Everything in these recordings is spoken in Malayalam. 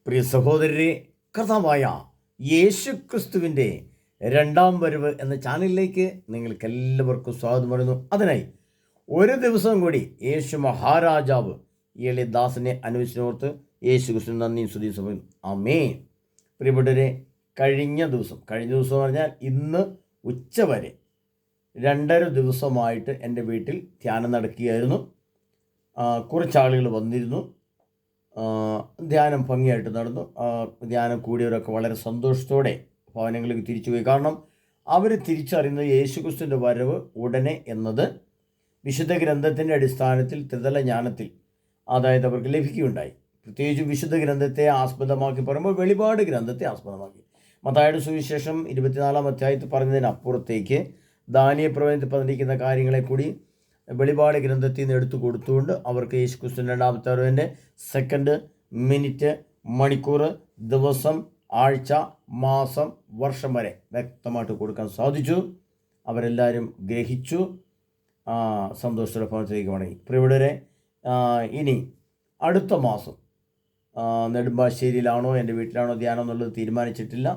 പ്രിയ സഹോദരരെ, കർത്താവായ യേശുക്രിസ്തുവിൻ്റെ രണ്ടാം വരവ് എന്ന ചാനലിലേക്ക് നിങ്ങൾക്ക് എല്ലാവർക്കും സ്വാഗതം പറയുന്നു. അതിനായി ഒരു ദിവസം കൂടി യേശു മഹാരാജാവ് ഈ എളിയദാസനെ അനുവദിച്ചോർത്ത് യേശു ക്രിസ്തു നന്ദിയും സ്തുതിയും സമർപ്പിക്കുന്നു. ആമേൻ. പ്രിയപ്പെട്ടവരെ, കഴിഞ്ഞ ദിവസം പറഞ്ഞാൽ ഇന്ന് ഉച്ചവരെ 2.5 ദിവസമായിട്ട് എൻ്റെ വീട്ടിൽ ധ്യാനം നടക്കുകയായിരുന്നു. കുറച്ചാളുകൾ വന്നിരുന്നു. ധ്യാനം ഭംഗിയായിട്ട് നടന്നു. ധ്യാനം കൂടിയവരൊക്കെ വളരെ സന്തോഷത്തോടെ ഭവനങ്ങളിലേക്ക് തിരിച്ചുപോയി. കാരണം അവർ തിരിച്ചറിയുന്നത് യേശുക്രിസ്തുവിൻ്റെ വരവ് ഉടനെ എന്നത് വിശുദ്ധ ഗ്രന്ഥത്തിൻ്റെ അടിസ്ഥാനത്തിൽ ത്രിതല ജ്ഞാനത്തിൽ അതായത് അവർക്ക് ലഭിക്കുകയുണ്ടായി. പ്രത്യേകിച്ചും വിശുദ്ധ ഗ്രന്ഥത്തെ ആസ്പദമാക്കി പറയുമ്പോൾ വെളിപാട് ഗ്രന്ഥത്തെ ആസ്പദമാക്കി. മത്തായിയുടെ സുവിശേഷം 24-ാം അധ്യായത്തിൽ പറഞ്ഞതിനപ്പുറത്തേക്ക് ദാനിയേൽ പ്രവചനത്തിൽ പറഞ്ഞിരിക്കുന്ന കാര്യങ്ങളെ കൂടി വെളിപാട് ഗ്രന്ഥത്തിൽ നിന്ന് എടുത്തു കൊടുത്തുകൊണ്ട് അവർക്ക് യേശുക്രിസ്തുവിൻ്റെ രണ്ടാമത്തെ വരവിൻ്റെ സെക്കൻഡ്, മിനിറ്റ്, മണിക്കൂർ, ദിവസം, ആഴ്ച, മാസം, വർഷം വരെ വ്യക്തമായിട്ട് കൊടുക്കാൻ സാധിച്ചു. അവരെല്ലാവരും ഗ്രഹിച്ചു. സന്തോഷത്തോടെ ഭവനത്തിലേക്ക് മടങ്ങി. പ്രിയപ്പെട്ടവരെ, ഇനി അടുത്ത മാസം നെടുമ്പാശ്ശേരിയിലാണോ എൻ്റെ വീട്ടിലാണോ ധ്യാനം എന്നുള്ളത് തീരുമാനിച്ചിട്ടില്ല.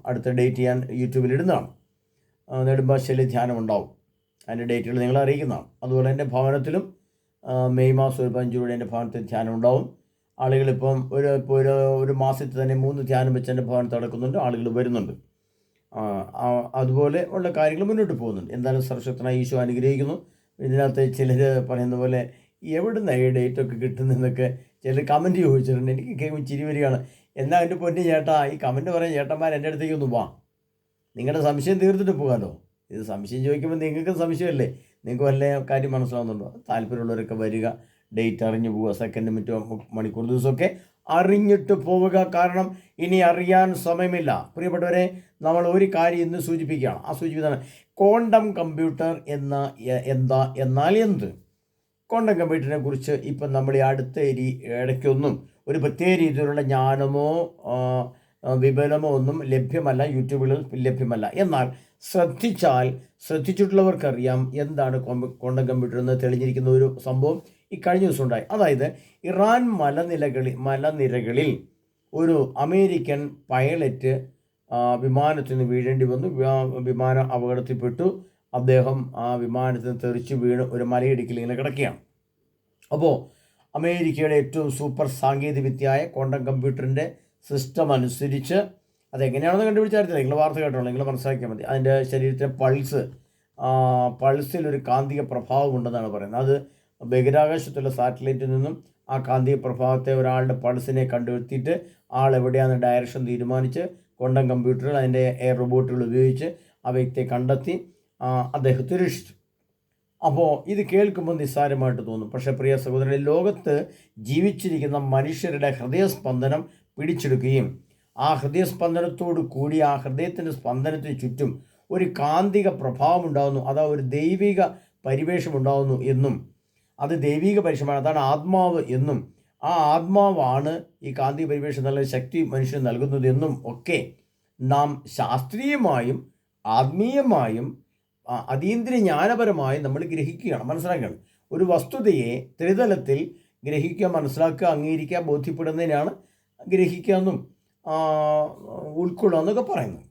അടുത്ത ഡേറ്റ് ഞാൻ യൂട്യൂബിൽ ഇടുന്നതാണ്. നെടുമ്പാശ്ശേരിയിൽ ധ്യാനം ഉണ്ടാവും. അതിൻ്റെ ഡേറ്റുകൾ നിങ്ങളെ അറിയിക്കുന്നതാണ്. അതുപോലെ എൻ്റെ ഭവനത്തിലും മെയ് മാസം ഒരു 5 എൻ്റെ ഭവനത്തിൽ ധ്യാനം ഉണ്ടാവും. ആളുകളിപ്പം ഒരു മാസത്തിൽ തന്നെ 3 ധ്യാനം വെച്ച് എൻ്റെ ഭവനത്തിൽ നടക്കുന്നുണ്ട്. ആളുകൾ വരുന്നുണ്ട്. അതുപോലെ ഉള്ള കാര്യങ്ങൾ മുന്നോട്ട് പോകുന്നുണ്ട്. എന്തായാലും സർവശക്തനായ ഈശോ അനുഗ്രഹിക്കുന്നു. ഇതിനകത്ത് ചിലർ പറയുന്ന പോലെ എവിടുന്നാണ് ഈ ഡേറ്റൊക്കെ കിട്ടുന്നതെന്നൊക്കെ ചിലർ കമൻറ്റ് ചോദിച്ചിട്ടുണ്ട്. എനിക്ക് കേൾക്കുമ്പോൾ ചിരി വരികയാണ്. എന്നാൽ എൻ്റെ പൊന്നു ചേട്ടാ, ഈ കമൻറ്റ് പറയാൻ ചേട്ടന്മാർ എൻ്റെ അടുത്തേക്ക് ഒന്ന് വാ, നിങ്ങളുടെ സംശയം തീർത്തിട്ട് പോകാമല്ലോ. ഇത് സംശയം ചോദിക്കുമ്പോൾ നിങ്ങൾക്ക് സംശയമല്ലേ, നിങ്ങൾക്ക് വല്ല കാര്യം മനസ്സിലാവുന്നുണ്ടോ? താല്പര്യമുള്ളവരൊക്കെ വരിക, ഡേറ്റ് അറിഞ്ഞു പോവുക, സെക്കൻഡ്, മിനിറ്റ്, മണിക്കൂർ, ദിവസമൊക്കെ അറിഞ്ഞിട്ട് പോവുക. കാരണം ഇനി അറിയാൻ സമയമില്ല. പ്രിയപ്പെട്ടവരെ, നമ്മൾ ഒരു കാര്യം ഇന്ന് സൂചിപ്പിക്കുകയാണ്. ആ സൂചിപ്പിക്കുന്നതാണ് ക്വാണ്ടം കമ്പ്യൂട്ടർ എന്നാൽ എന്ത്? ക്വാണ്ടം കമ്പ്യൂട്ടറിനെ കുറിച്ച് ഇപ്പം നമ്മൾ ഈ അടുത്ത ഇടയ്ക്കൊന്നും ഒരു പ്രത്യേക രീതിയിലുള്ള ജ്ഞാനമോ വിപുലമോ ഒന്നും ലഭ്യമല്ല, യൂട്യൂബുകളിൽ ലഭ്യമല്ല. എന്നാൽ ശ്രദ്ധിച്ചിട്ടുള്ളവർക്കറിയാം എന്താണ് ക്വാണ്ടം കമ്പ്യൂട്ടർ എന്ന് തെളിഞ്ഞിരിക്കുന്ന ഒരു സംഭവം ഈ കഴിഞ്ഞ ദിവസം ഉണ്ടായി. അതായത് ഇറാൻ മലനിരകളിൽ ഒരു അമേരിക്കൻ പൈലറ്റ് വിമാനത്തിൽ നിന്ന് വീഴേണ്ടി വന്നു. വിമാനം അപകടത്തിൽപ്പെട്ടു. അദ്ദേഹം ആ വിമാനത്തിൽ നിന്ന് തെറിച്ച് വീണ് ഒരു മലയിടുക്കിൽ ഇങ്ങനെ കിടക്കുകയാണ്. അപ്പോൾ അമേരിക്കയുടെ ഏറ്റവും സൂപ്പർ സാങ്കേതിക വിദ്യയായ ക്വാണ്ടം കമ്പ്യൂട്ടറിൻ്റെ സിസ്റ്റം അനുസരിച്ച് അതെങ്ങനെയാണെന്ന് കണ്ടുപിടിച്ചറിയത്തില്ല. നിങ്ങൾ വാർത്ത കേട്ടോളൂ, നിങ്ങൾ മനസ്സിലാക്കിയാൽ മതി. അതിൻ്റെ ശരീരത്തിലെ പൾസിൽ ഒരു കാന്തിക പ്രഭാവം ഉണ്ടെന്നാണ് പറയുന്നത്. അത് ബഹിരാകാശത്തുള്ള സാറ്റലൈറ്റിൽ നിന്നും ആ കാന്തിക പ്രഭാവത്തെ ഒരാളുടെ പൾസിനെ കണ്ടെത്തിയിട്ട് ആൾ എവിടെയാണെന്ന് ഡയറക്ഷൻ തീരുമാനിച്ച് ക്വാണ്ടം കമ്പ്യൂട്ടറിൽ അതിൻ്റെ എയർ റോബോട്ടുകൾ ഉപയോഗിച്ച് ആ വ്യക്തിയെ കണ്ടെത്തി അദ്ദേഹത്തെ രക്ഷിച്ചു. അപ്പോൾ ഇത് കേൾക്കുമ്പോൾ നിസ്സാരമായിട്ട് തോന്നും. പക്ഷേ പ്രിയ സഹോദരനെ, ലോകത്ത് ജീവിച്ചിരിക്കുന്ന മനുഷ്യരുടെ ഹൃദയസ്പന്ദനം പിടിച്ചെടുക്കുകയും ആ ഹൃദയസ്പന്ദനത്തോടു കൂടി ആ ഹൃദയത്തിൻ്റെ സ്പന്ദനത്തിന് ചുറ്റും ഒരു കാന്തിക പ്രഭാവം ഉണ്ടാകുന്നു. അതാ ഒരു ദൈവിക പരിവേഷം ഉണ്ടാകുന്നു എന്നും അത് ദൈവിക പരിവേഷമാണ്, അതാണ് ആത്മാവ് എന്നും ആ ആത്മാവാണ് ഈ കാന്തിക പരിവേഷം നല്ല ശക്തി മനുഷ്യന് നൽകുന്നത് എന്നും ഒക്കെ നാം ശാസ്ത്രീയമായും ആത്മീയമായും അതീന്ദ്രിയ ജ്ഞാനപരമായും നമ്മൾ ഗ്രഹിക്കുകയാണ്, മനസ്സിലാക്കുകയാണ്. ഒരു വസ്തുതയെ ത്രിതലത്തിൽ ഗ്രഹിക്കുക, മനസ്സിലാക്കുക, അംഗീകരിക്കുക, ബോധ്യപ്പെടുന്നതിനാണ് ഗ്രഹിക്കാമെന്നും ഉൾക്കൊള്ളുക എന്നൊക്കെ പറയുന്നത്.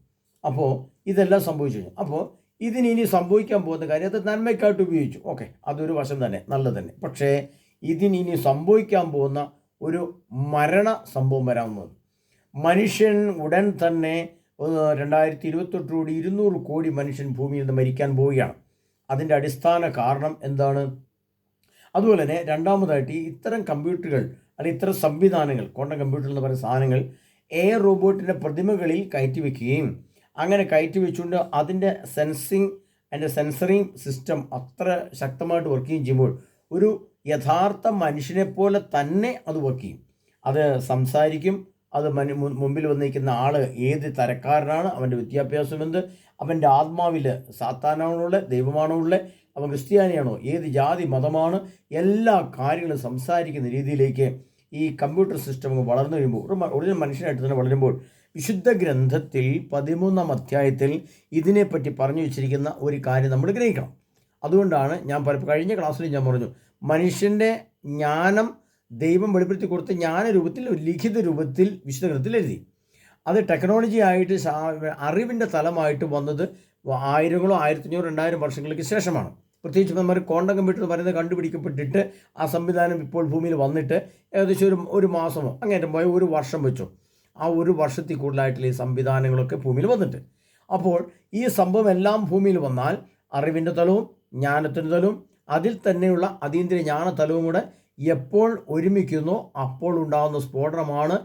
അപ്പോൾ ഇതെല്ലാം സംഭവിച്ചു. അപ്പോൾ ഇതിനി സംഭവിക്കാൻ പോകുന്ന കാര്യം അത് നന്മയ്ക്കായിട്ട് ഉപയോഗിച്ചു. ഓക്കെ, അതൊരു വശം തന്നെ, നല്ലത് തന്നെ. പക്ഷേ ഇതിനി സംഭവിക്കാൻ പോകുന്ന ഒരു മരണ സംഭവം വരാവുന്നത്. മനുഷ്യൻ ഉടൻ തന്നെ 2028 200 കോടി മനുഷ്യൻ ഭൂമിയിൽ നിന്ന് മരിക്കാൻ പോവുകയാണ്. അതിൻ്റെ അടിസ്ഥാന കാരണം എന്താണ്? അതുപോലെ തന്നെ രണ്ടാമതായിട്ട് ഇത്തരം കമ്പ്യൂട്ടറുകൾ അല്ലെങ്കിൽ ഇത്തരം സംവിധാനങ്ങൾ, ക്വാണ്ടം കമ്പ്യൂട്ടർ എന്ന് പറയുന്ന സാധനങ്ങൾ എയർ റോബോട്ടിൻ്റെ പ്രതിമകളിൽ കയറ്റി വയ്ക്കുകയും അങ്ങനെ കയറ്റി വെച്ചുകൊണ്ട് അതിൻ്റെ സെൻസറിങ് സിസ്റ്റം അത്ര ശക്തമായിട്ട് വർക്ക് ചെയ്യുമ്പോൾ ഒരു യഥാർത്ഥ മനുഷ്യനെ പോലെ തന്നെ അത് വർക്ക് ചെയ്യും. അത് സംസാരിക്കും. അത് മുമ്പിൽ വന്നിരിക്കുന്ന ആൾ ഏത് തരക്കാരനാണ്, അവൻ്റെ വിദ്യാഭ്യാസം എന്ത്, അവൻ്റെ ആത്മാവിൽ സാത്താനാണോ ഉള്ളത്, ദൈവമാണോ ഉള്ളത്, അവൻ ക്രിസ്ത്യാനിയാണോ, ഏത് ജാതി മതമാണ്, എല്ലാ കാര്യങ്ങളും സംസാരിക്കുന്ന രീതിയിലേക്ക് ഈ കമ്പ്യൂട്ടർ സിസ്റ്റം വളർന്നു വരുമ്പോൾ, ഒറിജിനൽ മനുഷ്യനായിട്ട് തന്നെ വളരുമ്പോൾ, വിശുദ്ധ ഗ്രന്ഥത്തിൽ 13-ാം അധ്യായത്തിൽ ഇതിനെപ്പറ്റി പറഞ്ഞു വെച്ചിരിക്കുന്ന ഒരു കാര്യം നമ്മൾ ഗ്രഹിക്കണം. അതുകൊണ്ടാണ് ഞാൻ കഴിഞ്ഞ ക്ലാസ്സിൽ ഞാൻ പറഞ്ഞു, മനുഷ്യൻ്റെ ജ്ഞാനം ദൈവം വെളിപ്പെടുത്തി കൊടുത്ത ജ്ഞാനരൂപത്തിൽ ലിഖിത രൂപത്തിൽ വിശുദ്ധ ഗ്രന്ഥത്തിൽ എഴുതി. അത് ടെക്നോളജി ആയിട്ട് അറിവിൻ്റെ തലമായിട്ട് വന്നത് 1000 1500 2000 വർഷങ്ങൾക്ക് ശേഷമാണ്. പ്രത്യേകിച്ച് നമ്മൾ ക്വാണ്ടം കമ്പ്യൂട്ടർ എന്ന് പറയുന്നത് കണ്ടുപിടിക്കപ്പെട്ടിട്ട് ആ സംവിധാനം ഇപ്പോൾ ഭൂമിയിൽ വന്നിട്ട് ഏകദേശം ഒരു മാസമോ അങ്ങനെ പോയ ഒരു വർഷം വെച്ചോ, ആ ഒരു വർഷത്തിൽ കൂടുതലായിട്ടുള്ള ഈ സംവിധാനങ്ങളൊക്കെ ഭൂമിയിൽ വന്നിട്ട്. അപ്പോൾ ഈ സംഭവം എല്ലാം ഭൂമിയിൽ വന്നാൽ അറിവിൻ്റെ തലവും ജ്ഞാനത്തിൻ്റെ തലവും അതിൽ തന്നെയുള്ള അതീന്ദ്രിയ ജ്ഞാനതലവും കൂടെ എപ്പോൾ ഒരുമിക്കുന്നോ അപ്പോൾ ഉണ്ടാകുന്ന സ്ഫോടനമാണ്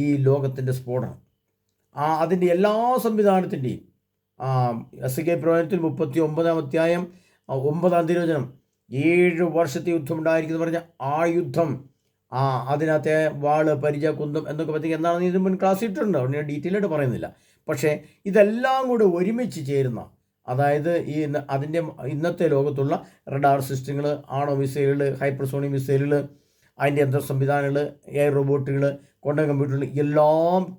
ഈ ലോകത്തിൻ്റെ സ്ഫോടനം. അതിൻ്റെ എല്ലാ സംവിധാനത്തിൻ്റെയും എസ്.കെ. പ്രവചനത്തിൽ 39-ാം അധ്യായം 9-ാം തിരുവചനം 7 വർഷത്തെ യുദ്ധം ഉണ്ടായിരിക്കുന്നു പറഞ്ഞ ആ യുദ്ധം, അതിനകത്തെ വാള് പരിചയ കുന്തം എന്നൊക്കെ പറ്റി എന്താണെന്ന് ഇതിന് മുൻ ക്ലാസ് ഇട്ടിട്ടുണ്ട്, അവിടെ ഞാൻ ഡീറ്റെയിൽ ആയിട്ട് പറയുന്നില്ല. പക്ഷേ ഇതെല്ലാം കൂടെ ഒരുമിച്ച് ചേരുന്ന, അതായത് അതിൻ്റെ ഇന്നത്തെ ലോകത്തുള്ള റഡാർ സിസ്റ്റങ്ങൾ, ആണവ മിസൈലുകൾ, ഹൈപ്പർസോണിക് മിസൈലുകൾ, അതിൻ്റെ യന്ത്ര സംവിധാനങ്ങൾ, എയർ റോബോട്ടുകൾ, ക്വാണ്ടം കമ്പ്യൂട്ടറുകൾ, എല്ലാ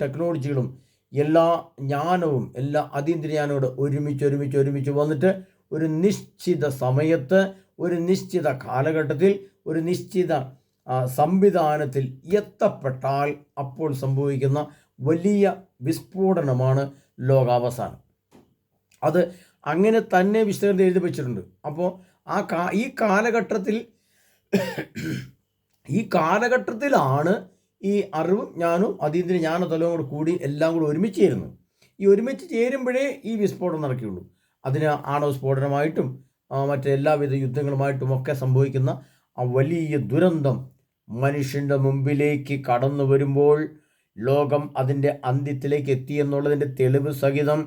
ടെക്നോളജികളും എല്ലാ ജ്ഞാനവും എല്ലാ അതീന്ദ്രിയാനോട് ഒരുമിച്ച് വന്നിട്ട് ഒരു നിശ്ചിത സമയത്ത് ഒരു നിശ്ചിത കാലഘട്ടത്തിൽ ഒരു നിശ്ചിത സംവിധാനത്തിൽ എത്തപ്പെട്ടാൽ അപ്പോൾ സംഭവിക്കുന്ന വലിയ വിസ്ഫോടനമാണ് ലോകാവസാനം. അത് അങ്ങനെ തന്നെ വിശദീകരണം എഴുതി വെച്ചിട്ടുണ്ട്. അപ്പോൾ ഈ കാലഘട്ടത്തിലാണ് ഈ അറിവും ജ്ഞാനവും അതീന്ദ്രിയ ജ്ഞാനതലവും കൂടി എല്ലാം കൂടി ഒരുമിച്ച് ചേരുന്നു. ഈ ഒരുമിച്ച് ചേരുമ്പോഴേ ഈ വിസ്ഫോടനം നടക്കുകയുള്ളൂ. അതിന് ആണവ സ്ഫോടനമായിട്ടും മറ്റെല്ലാവിധ യുദ്ധങ്ങളുമായിട്ടും ഒക്കെ സംഭവിക്കുന്ന ആ വലിയ ദുരന്തം മനുഷ്യൻ്റെ മുമ്പിലേക്ക് കടന്നു വരുമ്പോൾ ലോകം അതിൻ്റെ അന്ത്യത്തിലേക്ക് എത്തിയെന്നുള്ളതിൻ്റെ തെളിവ് സഹിതം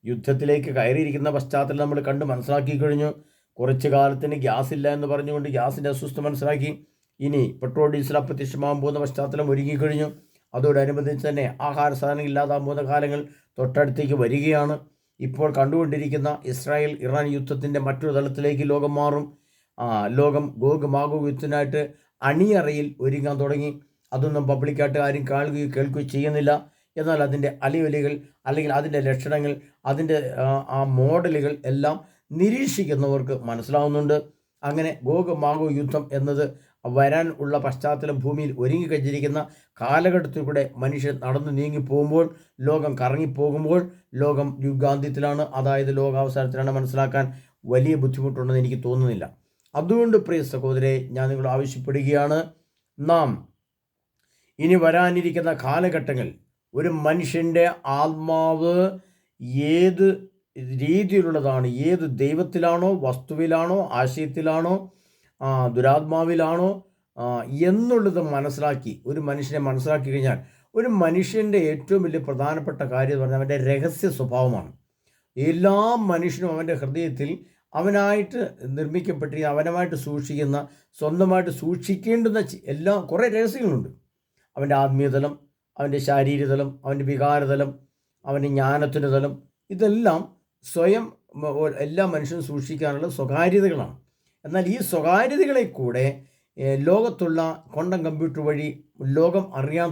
യുദ്ധത്തിലേക്ക് കയറിയിരിക്കുന്ന പശ്ചാത്തലം നമ്മൾ കണ്ട് മനസ്സിലാക്കി കഴിഞ്ഞു. കുറച്ച് കാലത്തിന് ഗ്യാസ് ഇല്ല എന്ന് പറഞ്ഞുകൊണ്ട് ഗ്യാസിൻ്റെ അസ്വസ്ഥ മനസ്സിലാക്കി. ഇനി പെട്രോൾ ഡീസൽ അപ്രത്യക്ഷമാകാൻ പോകുന്ന പശ്ചാത്തലം ഒരുങ്ങിക്കഴിഞ്ഞു. അതോടനുബന്ധിച്ച് തന്നെ ആഹാര സാധനങ്ങൾ ഇല്ലാതാകാൻ പോകുന്ന കാലങ്ങൾ തൊട്ടടുത്തേക്ക് വരികയാണ്. ഇപ്പോൾ കണ്ടുകൊണ്ടിരിക്കുന്ന ഇസ്രായേൽ ഇറാൻ യുദ്ധത്തിൻ്റെ മറ്റൊരു തലത്തിലേക്ക് ലോകം മാറും. ലോകം ഗോഗ് മാഗോഗ് യുദ്ധത്തിനായിട്ട് അണിയറയിൽ ഒരുങ്ങാൻ തുടങ്ങി. അതൊന്നും പബ്ലിക്കായിട്ട് ആരും കേൾക്കുകയോ ചെയ്യുന്നില്ല. എന്നാൽ അതിൻ്റെ അലയൊലികൾ അല്ലെങ്കിൽ അതിൻ്റെ ലക്ഷണങ്ങൾ അതിൻ്റെ ആ മോഡലുകൾ എല്ലാം നിരീക്ഷിക്കുന്നവർക്ക് മനസ്സിലാവുന്നുണ്ട്. അങ്ങനെ ഗോഗ് മാഗോഗ് യുദ്ധം എന്നത് വരാൻ ഉള്ള പശ്ചാത്തലം ഭൂമിയിൽ ഒരുങ്ങിക്കഴിഞ്ഞിരിക്കുന്ന കാലഘട്ടത്തിൽ കൂടെ മനുഷ്യൻ നടന്നു നീങ്ങിപ്പോകുമ്പോൾ, ലോകം കറങ്ങിപ്പോകുമ്പോൾ ലോകം യുഗാന്ത്യത്തിലാണ്, അതായത് ലോകാവസാനത്തിലാണ്. മനസ്സിലാക്കാൻ വലിയ ബുദ്ധിമുട്ടുണ്ടെന്ന് എനിക്ക് തോന്നുന്നില്ല. അതുകൊണ്ട് പ്രിയ സഹോദരരെ, ഞാൻ നിങ്ങളോട് ആവശ്യപ്പെടുകയാണ്, നാം ഇനി വരാനിരിക്കുന്ന കാലഘട്ടങ്ങൾ ഒരു മനുഷ്യൻ്റെ ആത്മാവ് ഏത് രീതിയിലുള്ളതാണ്, ഏത് ദൈവത്തിലാണോ, വസ്തുവിലാണോ, ആശയത്തിലാണോ, ദുരാത്മാവിലാണോ എന്നുള്ളത് മനസ്സിലാക്കി ഒരു മനുഷ്യനെ മനസ്സിലാക്കി കഴിഞ്ഞാൽ ഒരു മനുഷ്യൻ്റെ ഏറ്റവും വലിയ പ്രധാനപ്പെട്ട കാര്യം എന്ന് പറഞ്ഞാൽ അവൻ്റെ രഹസ്യ സ്വഭാവമാണ്. എല്ലാ മനുഷ്യനും അവൻ്റെ ഹൃദയത്തിൽ അവനായിട്ട് നിർമ്മിക്കപ്പെട്ടിരിക്കുന്ന, അവനമായിട്ട് സൂക്ഷിക്കുന്ന, സ്വന്തമായിട്ട് സൂക്ഷിക്കേണ്ടുന്ന കുറേ രഹസ്യങ്ങളുണ്ട്. അവൻ്റെ ആത്മീയതലം, അവൻ്റെ ശാരീരികതലം, അവൻ്റെ വികാരതലം, അവൻ്റെ ജ്ഞാനത്തിൻ്റെ തലം, ഇതെല്ലാം സ്വയം എല്ലാ മനുഷ്യനും സൂക്ഷിക്കാനുള്ള സ്വകാര്യതകളാണ്. എന്നാൽ ഈ സ്വകാര്യതകളെ കൂടെ ലോകത്തുള്ള ക്വാണ്ടം കമ്പ്യൂട്ടർ വഴി ലോകം അറിയാൻ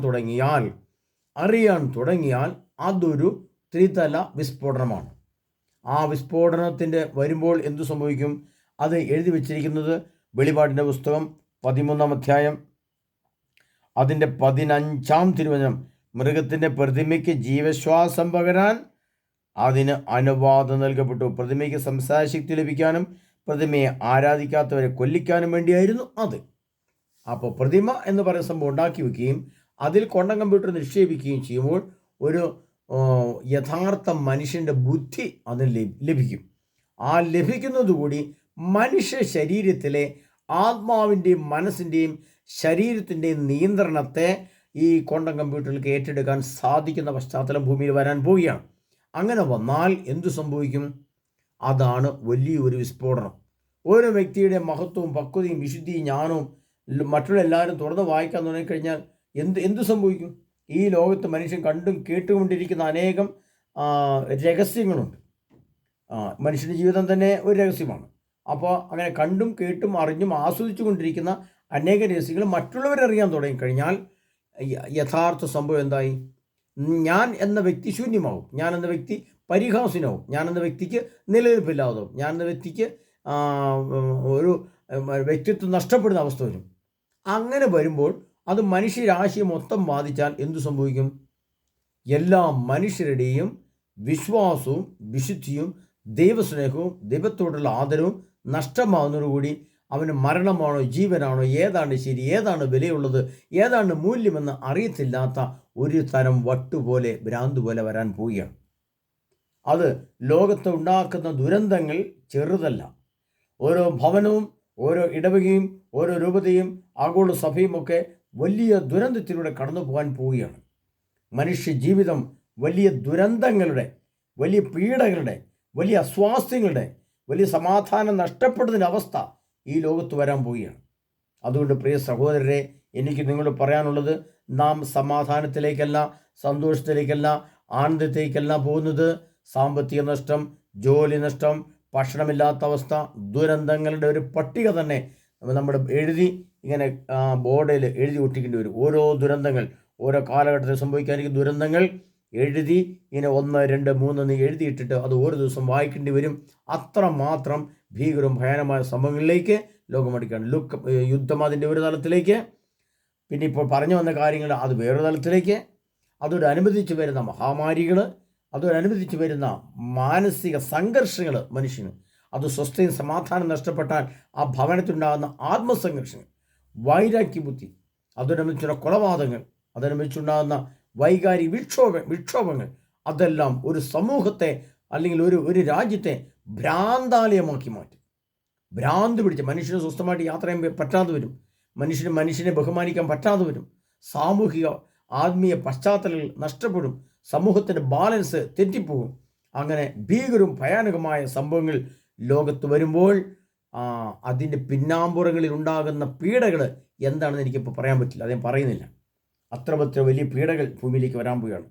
തുടങ്ങിയാൽ അതൊരു ത്രിതല വിസ്ഫോടനമാണ്. ആ വിസ്ഫോടനത്തിൻ്റെ വരുമ്പോൾ എന്തു സംഭവിക്കും? അത് എഴുതി വച്ചിരിക്കുന്നത് വെളിപാടിൻ്റെ പുസ്തകം 13-ാം അധ്യായം അതിൻ്റെ 15-ാം തിരുവചനം. മൃഗത്തിൻ്റെ പ്രതിമയ്ക്ക് ജീവശ്വാസം പകരാൻ അതിന് അനുവാദം നൽകപ്പെട്ടു. പ്രതിമയ്ക്ക് സംസാരശക്തി ലഭിക്കാനും പ്രതിമയെ ആരാധിക്കാത്തവരെ കൊല്ലിക്കാനും വേണ്ടിയായിരുന്നു അത്. അപ്പോൾ പ്രതിമ എന്ന് പറയുന്ന സംഭവം ഉണ്ടാക്കി വയ്ക്കുകയും അതിൽ ക്വാണ്ടം കമ്പ്യൂട്ടർ നിക്ഷേപിക്കുകയും ചെയ്യുമ്പോൾ ഒരു യഥാർത്ഥ മനുഷ്യൻ്റെ ബുദ്ധി അതിന് ലഭിക്കും. ആ ലഭിക്കുന്നതുകൂടി മനുഷ്യ ശരീരത്തിലെ ആത്മാവിൻ്റെയും മനസ്സിൻ്റെയും ശരീരത്തിൻ്റെയും നിയന്ത്രണത്തെ ഈ ക്വാണ്ടം കമ്പ്യൂട്ടറിലേക്ക് ഏറ്റെടുക്കാൻ സാധിക്കുന്ന പശ്ചാത്തലം ഭൂമിയിൽ വരാൻ പോവുകയാണ്. അങ്ങനെ വന്നാൽ എന്തു സംഭവിക്കും? അതാണ് വലിയൊരു വിസ്ഫോടനം. ഓരോ വ്യക്തിയുടെ മഹത്വവും പക്വതയും വിശുദ്ധിയും ജ്ഞാനവും മറ്റുള്ള എല്ലാവരും തുറന്ന് വായിക്കാൻ തുടങ്ങിക്കഴിഞ്ഞാൽ എന്തു സംഭവിക്കും? ഈ ലോകത്ത് മനുഷ്യൻ കണ്ടും കേട്ടുകൊണ്ടിരിക്കുന്ന അനേകം രഹസ്യങ്ങളുണ്ട്. മനുഷ്യൻ്റെ ജീവിതം തന്നെ ഒരു രഹസ്യമാണ്. അപ്പോൾ അങ്ങനെ കണ്ടും കേട്ടും അറിഞ്ഞും ആസ്വദിച്ചു കൊണ്ടിരിക്കുന്ന അനേക രഹസ്യങ്ങൾ മറ്റുള്ളവരറിയാൻ തുടങ്ങിക്കഴിഞ്ഞാൽ യഥാർത്ഥ സംഭവം എന്തായി? ഞാൻ എന്ന വ്യക്തി ശൂന്യമാവും, ഞാൻ എന്ന വ്യക്തി പരിഹാസ്യനാവും, ഞാൻ എന്ന വ്യക്തിക്ക് നിലനിൽപ്പില്ലാതാവും, ഞാൻ എന്ന വ്യക്തിക്ക് ഒരു വ്യക്തിത്വം നഷ്ടപ്പെടുന്ന അവസ്ഥ വരും. അങ്ങനെ വരുമ്പോൾ അത് മനുഷ്യരാശിയെ മൊത്തം ബാധിച്ചാൽ എന്തു സംഭവിക്കും? എല്ലാ മനുഷ്യരുടെയും വിശ്വാസവും വിശുദ്ധിയും ദൈവസ്നേഹവും ദൈവത്തോടുള്ള ആദരവും നഷ്ടമാകുന്നതോടുകൂടി അവന് മരണമാണോ ജീവനാണോ, ഏതാണ് ശരി, ഏതാണ് വിലയുള്ളത്, ഏതാണ് മൂല്യമെന്ന് അറിയത്തില്ലാത്ത ഒരു തരം വട്ടുപോലെ ഭ്രാന്ത് പോലെ വരാൻ പോവുകയാണ്. അത് ലോകത്ത് ഉണ്ടാക്കുന്ന ദുരന്തങ്ങൾ ചെറുതല്ല. ഓരോ ഭവനവും ഓരോ ഇടവകയും ഓരോ രൂപതയും ആഗോള സഭയുമൊക്കെ വലിയ ദുരന്തത്തിലൂടെ കടന്നു പോകാൻ പോവുകയാണ്. മനുഷ്യ ജീവിതം വലിയ ദുരന്തങ്ങളുടെ, വലിയ പീഡകളുടെ, വലിയ അസ്വാസ്ഥ്യങ്ങളുടെ, വലിയ സമാധാനം നഷ്ടപ്പെടുന്നതിൻ്റെ അവസ്ഥ ഈ ലോകത്ത് വരാൻ പോവുകയാണ്. അതുകൊണ്ട് പ്രിയ സഹോദരരെ, എനിക്ക് നിങ്ങളോട് പറയാനുള്ളത്, നാം സമാധാനത്തിലേക്കല്ല, സന്തോഷത്തിലേക്കല്ല, ആനന്ദത്തിലേക്കല്ല പോകുന്നത്. സാമ്പത്തിക നഷ്ടം, ജോലി നഷ്ടം, ഭക്ഷണമില്ലാത്ത അവസ്ഥ, ദുരന്തങ്ങളുടെ ഒരു പട്ടിക തന്നെ നമ്മൾ എഴുതി ഇങ്ങനെ ബോർഡിൽ എഴുതി ഒട്ടിക്കേണ്ടി വരും. ഓരോ ദുരന്തങ്ങൾ, ഓരോ കാലഘട്ടത്തിൽ സംഭവിക്കാനിരിക്കുന്ന ദുരന്തങ്ങൾ എഴുതി ഇങ്ങനെ 1, 2, 3 എന്ന് എഴുതിയിട്ടിട്ട് അത് ഓരോ ദിവസം വായിക്കേണ്ടി വരും. അത്രമാത്രം ഭീകരവും ഭയാനമായ സംഭവങ്ങളിലേക്ക് ലോകമടിക്കാണ്. യുദ്ധം അതിൻ്റെ ഒരു തലത്തിലേക്ക്, പിന്നെ ഇപ്പോൾ പറഞ്ഞു വന്ന കാര്യങ്ങൾ അത് വേറൊരു തലത്തിലേക്ക്, അതോടനുബന്ധിച്ച് വരുന്ന മഹാമാരികൾ, അതോടനുബന്ധിച്ച് വരുന്ന മാനസിക സംഘർഷങ്ങൾ മനുഷ്യന്, അത് സ്വസ്ഥയും സമാധാനം നഷ്ടപ്പെട്ടാൽ ആ ഭവനത്തിലുണ്ടാകുന്ന ആത്മസംഘർഷങ്ങൾ, വൈരാഗ്യബുദ്ധി, അതോടനുബന്ധിച്ചുള്ള കൊലപാതകങ്ങൾ, അതനുബന്ധിച്ചുണ്ടാകുന്ന വൈകാരിക വിക്ഷോഭങ്ങൾ, അതെല്ലാം ഒരു സമൂഹത്തെ അല്ലെങ്കിൽ ഒരു രാജ്യത്തെ ഭ്രാന്താലയമാക്കി മാറ്റും. ഭ്രാന്ത് പിടിച്ച മനുഷ്യന് സ്വസ്ഥമായിട്ട് യാത്ര ചെയ്യാൻ പറ്റാതെ വരും. മനുഷ്യനെ ബഹുമാനിക്കാൻ പറ്റാതെ വരും. സാമൂഹിക ആത്മീയ പശ്ചാത്തലങ്ങൾ നഷ്ടപ്പെടും. സമൂഹത്തിൻ്റെ ബാലൻസ് തെറ്റിപ്പോകും. അങ്ങനെ ഭീകരവും ഭയാനകമായ സംഭവങ്ങൾ ലോകത്ത് വരുമ്പോൾ അതിൻ്റെ പിന്നാമ്പുറങ്ങളിൽ ഉണ്ടാകുന്ന പീഡകൾ എന്താണെന്ന് എനിക്കിപ്പോൾ പറയാൻ പറ്റില്ല. അത് ഞാൻ പറയുന്നില്ല. അത്ര വലിയ പീഡകൾ ഭൂമിയിലേക്ക് വരാൻ പോവുകയാണ്.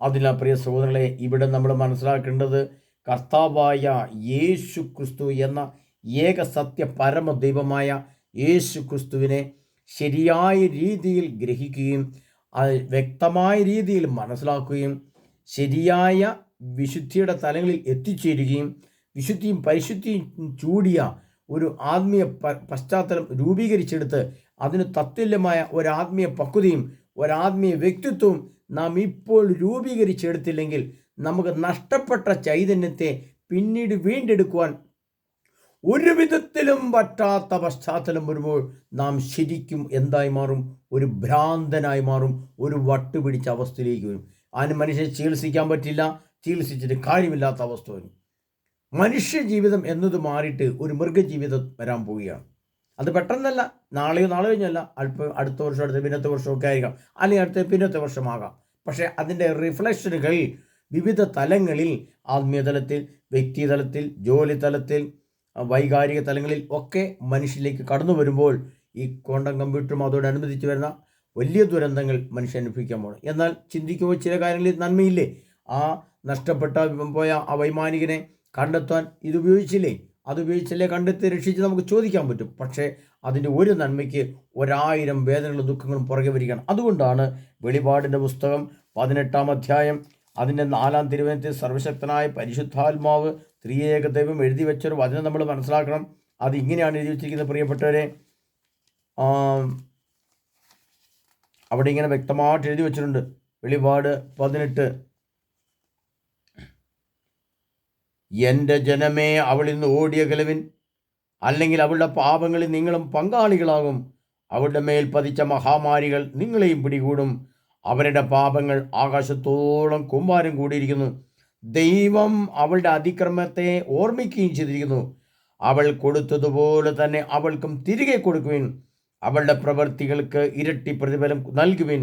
അതിനാൽ പ്രിയ സഹോദരങ്ങളെ, ഇവിടെ നമ്മൾ മനസ്സിലാക്കേണ്ടത്, കർത്താവായ യേശു ക്രിസ്തു എന്ന ഏക സത്യ പരമദൈവമായ യേശു ക്രിസ്തുവിനെ ശരിയായ രീതിയിൽ ഗ്രഹിക്കുകയും വ്യക്തമായ രീതിയിൽ മനസ്സിലാക്കുകയും ശരിയായ വിശുദ്ധിയുടെ തലങ്ങളിൽ എത്തിച്ചേരുകയും വിശുദ്ധിയും പരിശുദ്ധിയും ചൂടിയ ഒരു ആത്മീയ പശ്ചാത്തലം രൂപീകരിച്ചെടുത്ത് അതിന് തത്തുല്യമായ ഒരാത്മീയ പക്വതയും ഒരാത്മീയ വ്യക്തിത്വവും നാം ഇപ്പോൾ രൂപീകരിച്ചെടുത്തില്ലെങ്കിൽ നമുക്ക് നഷ്ടപ്പെട്ട ചൈതന്യത്തെ പിന്നീട് വീണ്ടെടുക്കുവാൻ ഒരു വിധത്തിലും പറ്റാത്ത പശ്ചാത്തലം വരുമ്പോൾ നാം ശരിക്കും എന്തായി മാറും? ഒരു ഭ്രാന്തനായി മാറും. ഒരു വട്ടുപിടിച്ച അവസ്ഥയിലേക്ക് വരും. അതിന് മനുഷ്യനെ ചികിത്സിക്കാൻ പറ്റില്ല, ചികിത്സിച്ചിട്ട് കാര്യമില്ലാത്ത അവസ്ഥ വരും. മനുഷ്യ ജീവിതം എന്നത് മാറിയിട്ട് ഒരു മൃഗജീവിതം വരാൻ പോവുകയാണ്. അത് പെട്ടെന്നല്ല, നാളെ കഴിഞ്ഞല്ല, അടുത്ത വർഷം, അടുത്ത പിന്നത്തെ വർഷമൊക്കെ ആയിരിക്കാം, അല്ലെങ്കിൽ അടുത്ത പിന്നത്തെ വർഷമാകാം. പക്ഷേ അതിൻ്റെ റിഫ്ലക്ഷനുകൾ വിവിധ തലങ്ങളിൽ, ആത്മീയ തലത്തിൽ, വ്യക്തിതലത്തിൽ, ജോലി തലത്തിൽ, വൈകാരിക തലങ്ങളിൽ ഒക്കെ മനുഷ്യരിലേക്ക് കടന്നു വരുമ്പോൾ ഈ ക്വാണ്ടം കമ്പ്യൂട്ടറും അതോടനുബന്ധിച്ച് വരുന്ന വലിയ ദുരന്തങ്ങൾ മനുഷ്യൻ അനുഭവിക്കാൻ പോകണം. എന്നാൽ ചിന്തിക്കുമ്പോൾ ചില കാര്യങ്ങളിൽ നന്മയില്ലേ? ആ നഷ്ടപ്പെട്ട പോയ ആ വൈമാനികനെ കണ്ടെത്താൻ ഇതുപയോഗിച്ചില്ലേ? അതുപയോഗിച്ചല്ലേ കണ്ടെത്തി രക്ഷിച്ച് നമുക്ക് ചോദിക്കാൻ പറ്റും. പക്ഷേ അതിൻ്റെ ഒരു നന്മയ്ക്ക് 1000 വേദനകളും ദുഃഖങ്ങളും പുറകെ വരികയാണ്. അതുകൊണ്ടാണ് വെളിപാടിൻ്റെ പുസ്തകം 18-ാം അധ്യായം അതിൻ്റെ 4-ാം തിരുവചനത്തിൽ സർവശക്തനായ പരിശുദ്ധാത്മാവ് ത്രിയേക ദൈവം എഴുതി വെച്ചൊരു വചനം നമ്മൾ മനസ്സിലാക്കണം. അത് ഇങ്ങനെയാണ് എഴുതി വെച്ചിരിക്കുന്നത് പ്രിയപ്പെട്ടവരെ. അവിടെ ഇങ്ങനെ വ്യക്തമായിട്ട് എഴുതി വെച്ചിട്ടുണ്ട്. വെളിപാട് 18, എൻ്റെ ജനമേ, അവളിൽ നിന്ന് ഓടിയ കലവിൻ, അല്ലെങ്കിൽ അവളുടെ പാപങ്ങളിൽ നിങ്ങളും പങ്കാളികളാകും. അവളുടെ മേൽ പതിച്ച മഹാമാരികൾ നിങ്ങളെയും പിടികൂടും. അവരുടെ പാപങ്ങൾ ആകാശത്തോളം കൂമ്പാരം കൂടിയിരിക്കുന്നു. ദൈവം അവളുടെ അതിക്രമത്തെ ഓർമ്മിക്കുകയും ചെയ്തിരിക്കുന്നു. അവൾ കൊടുത്തതുപോലെ തന്നെ അവൾക്കും തിരികെ കൊടുക്കുവിൻ. അവളുടെ പ്രവൃത്തികൾക്ക് ഇരട്ടി പ്രതിഫലം നൽകുവിൻ.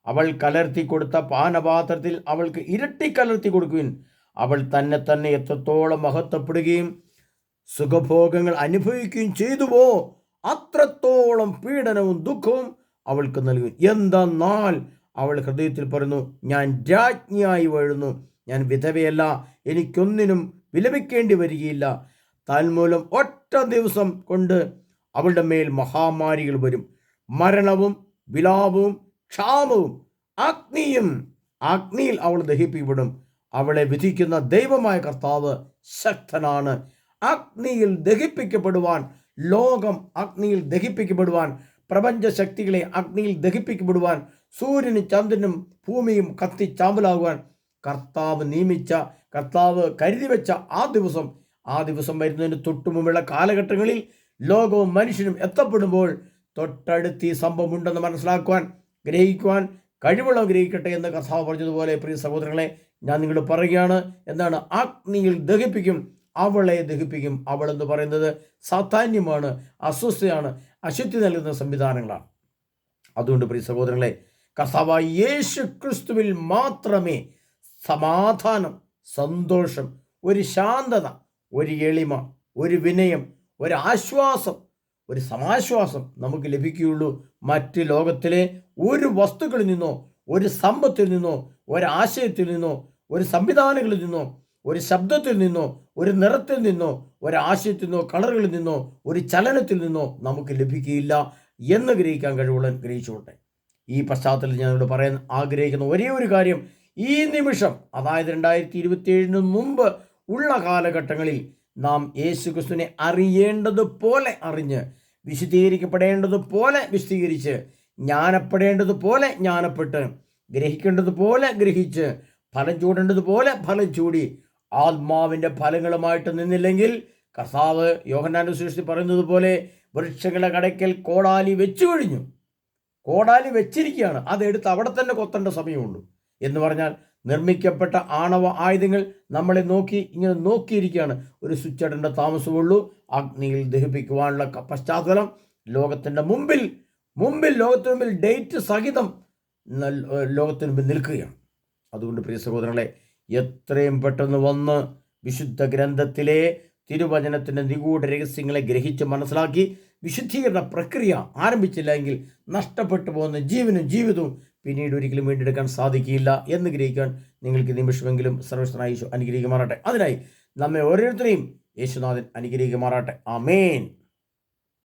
അവൾ കലർത്തി കൊടുത്ത പാനപാത്രത്തിൽ അവൾക്ക് ഇരട്ടി കലർത്തി കൊടുക്കുവിൻ. അവൾ തന്നെ എത്രത്തോളം മഹത്വപ്പെടുകയും സുഖഭോഗങ്ങൾ അനുഭവിക്കുകയും ചെയ്തുവോ അത്രത്തോളം പീഡനവും ദുഃഖവും അവൾക്ക് നൽകും. എന്തെന്നാൽ അവൾ ഹൃദയത്തിൽ പറയുന്നു, ഞാൻ രാജ്ഞിയായി വാഴുന്നു, ഞാൻ വിധവയല്ല, എനിക്കൊന്നിനും വിലപിക്കേണ്ടി വരികയില്ല. തന്മൂലം ഒറ്റ ദിവസം കൊണ്ട് അവളുടെ മേൽ മഹാമാരികൾ വരും. മരണവും വിലാപവും ക്ഷാമവും അഗ്നിയിൽ അവൾ ദഹിപ്പിക്കപ്പെടും. അവളെ വിധിക്കുന്ന ദൈവമായ കർത്താവ് ശക്തനാണ്. അഗ്നിയിൽ ദഹിപ്പിക്കപ്പെടുവാൻ, ലോകം അഗ്നിയിൽ ദഹിപ്പിക്കപ്പെടുവാൻ പ്രപഞ്ച ശക്തികളെ അഗ്നിയിൽ ദഹിപ്പിക്കപ്പെടുവാൻ, സൂര്യനും ചന്ദ്രനും ഭൂമിയും കത്തിച്ചാമ്പലാകുവാൻ കർത്താവ് കരുതി വെച്ച ആ ദിവസം വരുന്നതിന് തൊട്ടുമുമ്പുള്ള കാലഘട്ടങ്ങളിൽ ലോകവും മനുഷ്യനും എത്തപ്പെടുമ്പോൾ തൊട്ടടുത്ത് ഈ സംഭവം ഉണ്ടെന്ന് മനസ്സിലാക്കുവാൻ, ഗ്രഹിക്കുവാൻ കഴിവുള്ള ഗ്രഹിക്കട്ടെ എന്ന് കർത്താവ് പറഞ്ഞതുപോലെ പ്രിയ സഹോദരങ്ങളെ, ഞാൻ നിങ്ങൾ പറയുകയാണ്. എന്താണ്? അഗ്നിയിൽ ദഹിപ്പിക്കും, അവളെ ദഹിപ്പിക്കും. അവൾ എന്ന് പറയുന്നത് സാധാന്യമാണ്, അസ്വസ്ഥയാണ്, അശുദ്ധി നൽകുന്ന സംവിധാനങ്ങളാണ്. അതുകൊണ്ട് പ്രിയ സഹോദരങ്ങളെ, കർത്താവായ യേശു ക്രിസ്തുവിൽ മാത്രമേ സമാധാനം, സന്തോഷം, ഒരു ശാന്തത, ഒരു എളിമ, ഒരു വിനയം, ഒരു ആശ്വാസം, ഒരു സമാശ്വാസം നമുക്ക് ലഭിക്കുകയുള്ളൂ. മറ്റ് ലോകത്തിലെ ഒരു വസ്തുക്കളിൽ നിന്നോ, ഒരു സമ്പത്തിൽ നിന്നോ, ഒരാശയത്തിൽ നിന്നോ, ഒരു സംവിധാനങ്ങളിൽ നിന്നോ, ഒരു ശബ്ദത്തിൽ നിന്നോ, ഒരു നിറത്തിൽ നിന്നോ, ഒരാശയത്തിൽ നിന്നോ, കളറുകളിൽ നിന്നോ, ഒരു ചലനത്തിൽ നിന്നോ നമുക്ക് ലഭിക്കുകയില്ല എന്ന് ഗ്രഹിക്കാൻ കഴിവുള്ള ഗ്രഹിച്ചുകൊട്ടെ. ഈ പശ്ചാത്തലത്തിൽ ഞാനോട് പറയാൻ ആഗ്രഹിക്കുന്ന ഒരേ ഒരു കാര്യം, ഈ നിമിഷം, അതായത് 2027 മുമ്പ് ഉള്ള കാലഘട്ടങ്ങളിൽ നാം യേശു ക്രിസ്തുവിനെ അറിയേണ്ടതുപോലെ അറിഞ്ഞ്, വിശുദ്ധീകരിക്കപ്പെടേണ്ടതുപോലെ വിശുദ്ധീകരിച്ച്, ജ്ഞാനപ്പെടേണ്ടതുപോലെ ജ്ഞാനപ്പെട്ട്, ഗ്രഹിക്കേണ്ടതുപോലെ ഗ്രഹിച്ച്, ഫലം ചൂടേണ്ടതുപോലെ ഫലം ചൂടി, ആത്മാവിൻ്റെ ഫലങ്ങളുമായിട്ട് നിന്നില്ലെങ്കിൽ കർത്താവ് യോഹന്നാന്റെ സുവിശേഷത്തിൽ പറയുന്നത് പോലെ വൃക്ഷങ്ങളുടെ കടയ്ക്കൽ കോടാലി വെച്ചു കഴിഞ്ഞു, കോടാലി വെച്ചിരിക്കുകയാണ്, അതെടുത്ത് അവിടെ തന്നെ കൊത്തേണ്ട സമയമുള്ളൂ എന്ന് പറഞ്ഞാൽ, നിർമ്മിക്കപ്പെട്ട ആണവ ആയുധങ്ങൾ നമ്മളെ ഇങ്ങനെ നോക്കിയിരിക്കുകയാണ്. ഒരു സ്വിച്ച് ഇടേണ്ട താമസമുള്ളൂ. അഗ്നിയിൽ ദഹിപ്പിക്കുവാനുള്ള പശ്ചാത്തലം ലോകത്തിൻ്റെ മുമ്പിൽ ലോകത്തിന് മുമ്പിൽ ഡേറ്റ് സഹിതം ലോകത്തിന് മുമ്പിൽ നിൽക്കുകയാണ്. അതുകൊണ്ട് പ്രിയ സഹോദരങ്ങളെ, എത്രയും പെട്ടെന്ന് വന്ന് വിശുദ്ധ ഗ്രന്ഥത്തിലെ തിരുവചനത്തിൻ്റെ നിഗൂഢ രഹസ്യങ്ങളെ ഗ്രഹിച്ച് മനസ്സിലാക്കി വിശുദ്ധീകരണ പ്രക്രിയ ആരംഭിച്ചില്ല എങ്കിൽ നഷ്ടപ്പെട്ടു പോകുന്ന ജീവനും ജീവിതവും പിന്നീട് ഒരിക്കലും വീണ്ടെടുക്കാൻ സാധിക്കില്ല എന്ന് ഗ്രഹിക്കാൻ നിങ്ങൾക്ക് നിമിഷമെങ്കിലും സർവ്വശക്തനായ യേശു അനുഗ്രഹിക്കുമാറാട്ടെ. അതിനായി നമ്മെ ഓരോരുത്തരെയും യേശുനാഥൻ അനുഗ്രഹിക്കുമാറാട്ടെ. ആമേൻ.